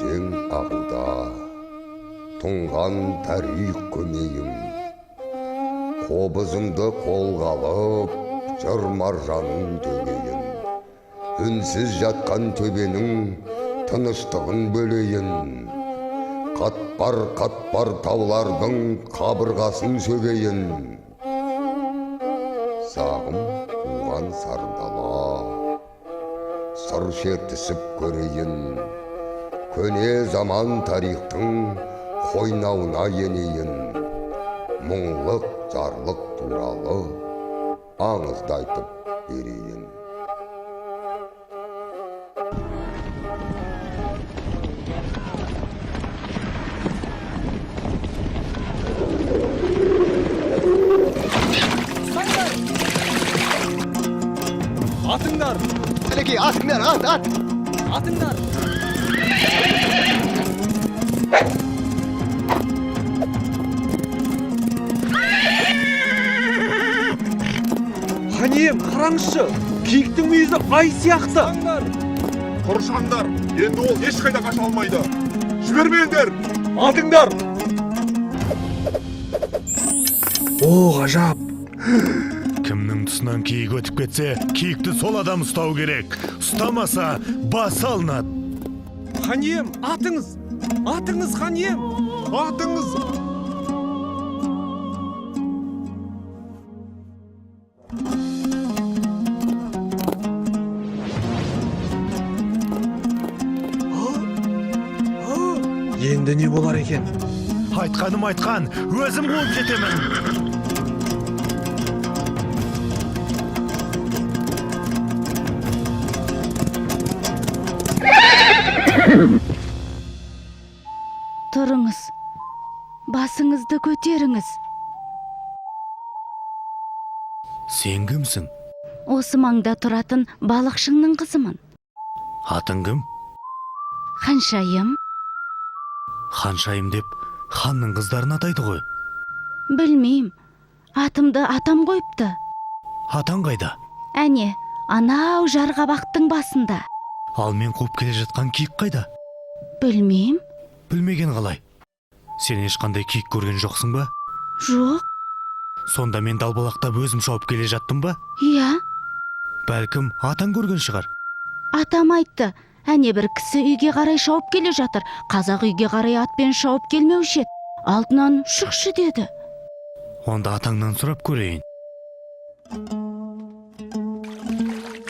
өзен ағуда, тұнған тарих көмейім. Қобызымды қолға алып, жыр маржанын төгейін. Үнсіз жатқан төбенің тыныштығын бөлейін. Қатпар таулардың қабырғасын сөгейін. Сағым туған сардала, сыр шертісіп көрейін. Көне заман тарихтың қойнауына енейін. Мұңлық, жарлық туралы аңызды айтып берейін. Atыңдар! Әлекей, атыңдар, ат! Atыңдар! Ханем, қараңызшы! Киіктің мүйізі ай сияқты! Құрышаңдар, енді ол ешқайда қаша алмайды. Жібермеңдер! Атыңдар! О, ғажап! Кімнің тұсынан киік өтіп кетсе, киікті сол адам ұстау керек. Ұстамаса, басы алынады. Ханем, атыңыз! Атыңыз, ханем! Атыңыз! Енді не болар екен? Айтқаным айтқан, өзім қуып жетемін. Тұрыңыз, басыңызды көтеріңіз. Сен кімсің? Осы маңда тұратын балықшыңның қызымын. Атың кім? Ханшайым. Ханшайым деп ханның қыздарын атайды ғой. Білмейм, атымды атам қойыпты. Атаң қайда? Әне, анау жарғабақтың басында. Ал мен қуып келе жатқан киік қайда? Білмейм. Білмеген қалай? Сен ешқандай киік көрген жоқсың ба? Жоқ. Сонда мен далбалақтап өзім шауып келе жаттым ба? Иә. Бәлкім атаң көрген шығар. Атам айтты, әне бір кісі үйге қарай шауып келе жатыр. Қазақ үйге қарай атпен шауып келмеуші еді. Алдынан шықшы деді. Онда атаңнан сұрап көрейін.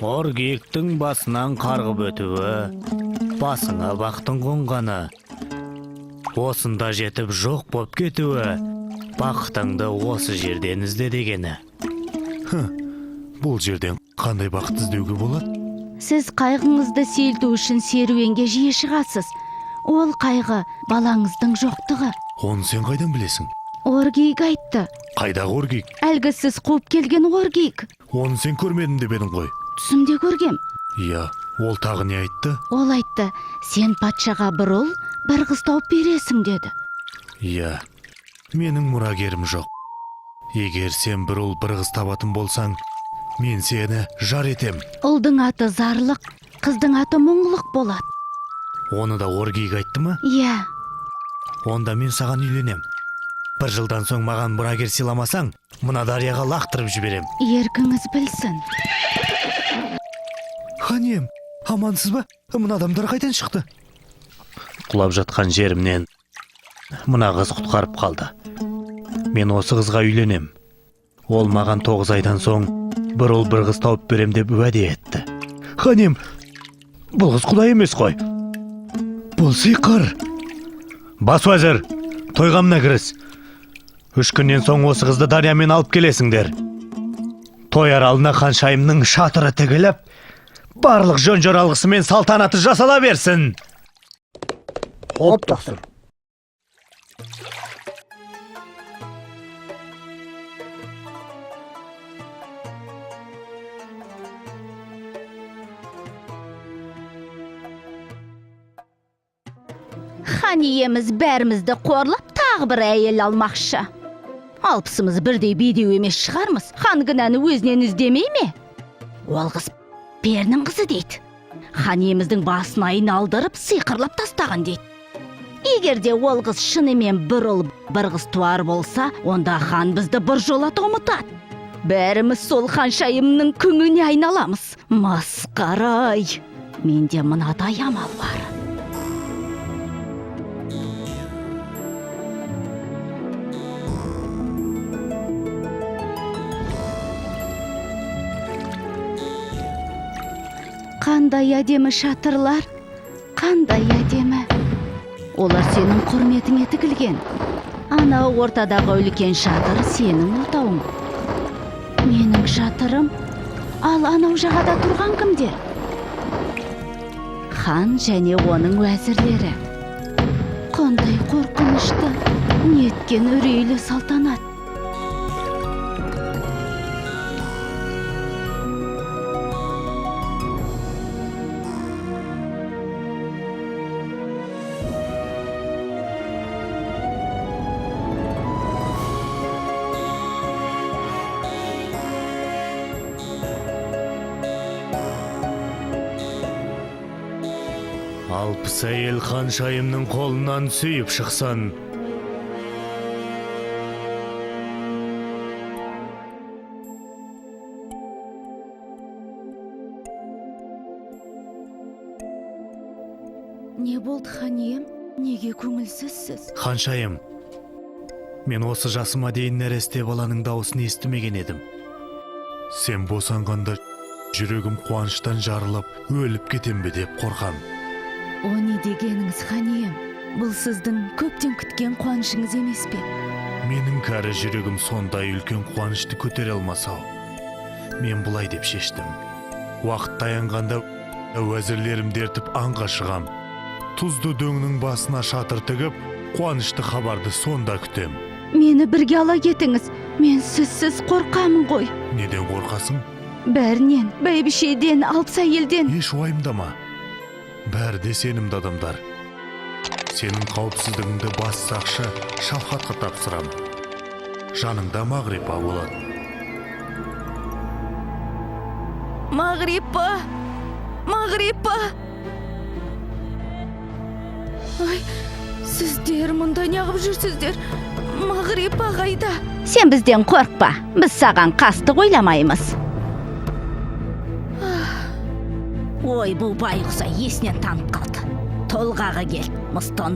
Ор киіктің басынан қарғып өтуі, басыңа бақтың қонғаны, осында жетіп жоқ боп кетуі, бақытыңды осы жерден ізде дегені. Бұл жерден қандай бақыт іздеуге болады? Сіз қайғыңызды сейілту үшін серуенге жиі шығасыз. Ол қайғы балаңыздың жоқтығы. Оны сен қайдан білесің? Оргейік айтты. Қайдағы оргейік? Әлгі сіз қуып келген оргейік. Оны сен көрмедім деп едің ғой. Түсімде көргем. Иә, ол тағы не айтты? Ол айтты, сен патшаға бір ұл, бір қыз тауып бересің деді. Иә, менің мұрагерім жоқ. Егер сен бір ұл, бір қыз табатын болсаң, мен сені жар етем. Ұлдың аты зарлық, қыздың аты мұңлық болады. Оны да оргейік айтты ма? Иә. Онда мен саған үйленем. Бір жылдан соң маған мұрагер сыйламасаң, мына дарияға лақтырып жіберем. Еркіңіз білсін. Ханем, амансыз ба? Мына адамдар қайдан шықты? Құлап жатқан жерімнен мына қыз құтқарып қалды. Мен осы қызға үйленем. Ол маған 9 айдан соң бір ұл бір қыз тауып берем деп уәде етті. Ханем, бұл қыз құдай емес қой. Бұл сиқыр. Бас уәзір, тойғамна кіріс. 3 күннен соң осы қызды дариямен алып келесіңдер. Той аралына ханшайымның шатыры тігіліп, барлық жөн жоралғысы мен салтанаты жасала берсін. Хоп, тақсыр. Хан иеміз бәрімізді қорлап тағы бір әйел алмақшы. Алпысымыз бірдей бедеу емес шығармыз. Хан кінәні өзінен іздемей ме? Ол қыз перінің қызы дейді. хан иеміздің басын айналдырып сиқырлап тастаған дейді. Егерде ол қыз шынымен бір ұл бір қыз туар болса, онда хан бізді біржолата ұмытады. Бәріміз сол ханшайымның күңіне айналамыз. Масқара-ай! Менде мынадай амал бар. Қандай әдемі шатырлар, қандай әдемі. Олар сенің құрметіңе тігілген. Анау ортадағы үлкен шатыр сенің отауың. Менің шатырым, ал анау жағада тұрған кімдер? Хан және оның уәзірлері. Қандай қорқынышты, неткен үрейлі салтанат. Алпыс әйел ханшайымның қолынан сүйіп шықсан. Не болды, хан ием? Неге көңілсізсіз? Ханшайым, мен осы жасыма дейін нәресте баланың дауысын естімеген едім. Сен босанғанда жүрегім қуаныштан жарылып, өліп кетем бе деп қорқам. О не дегеніңіз, хан ием? Бұл сіздің көптен күткен қуанышыңыз емес пе? Менің кәрі жүрегім сондай үлкен қуанышты көтере алмасау. Мен бұлай деп шештім. Уақыт таянғанда уәзірлерімді ертіп аңға шығам. Тұзды дөңнің басына шатыр тігіп, қуанышты хабарды сонда күтем. Мені бірге ала кетіңіз. Мен сізсіз қорқамын ғой. Неден қорқасың? Бәрінен, бәйбішеден, алпыс әйелден. Еш уайымдама. Бәрі де сенімді адамдар. Сенің қауіпсіздігіңді бас сақшы Шалхатқа тапсырам. Жаныңда Мағрипа болады. Мағрипа! Мағрипа! Ай, сіздер мұнда неғып жүрсіздер? Мағрипа қайда? Сен бізден қорқпа, біз саған қастық ойламаймыз. Ой, бұл байғұса есінен танып қалды. Толғағы кел, мұстан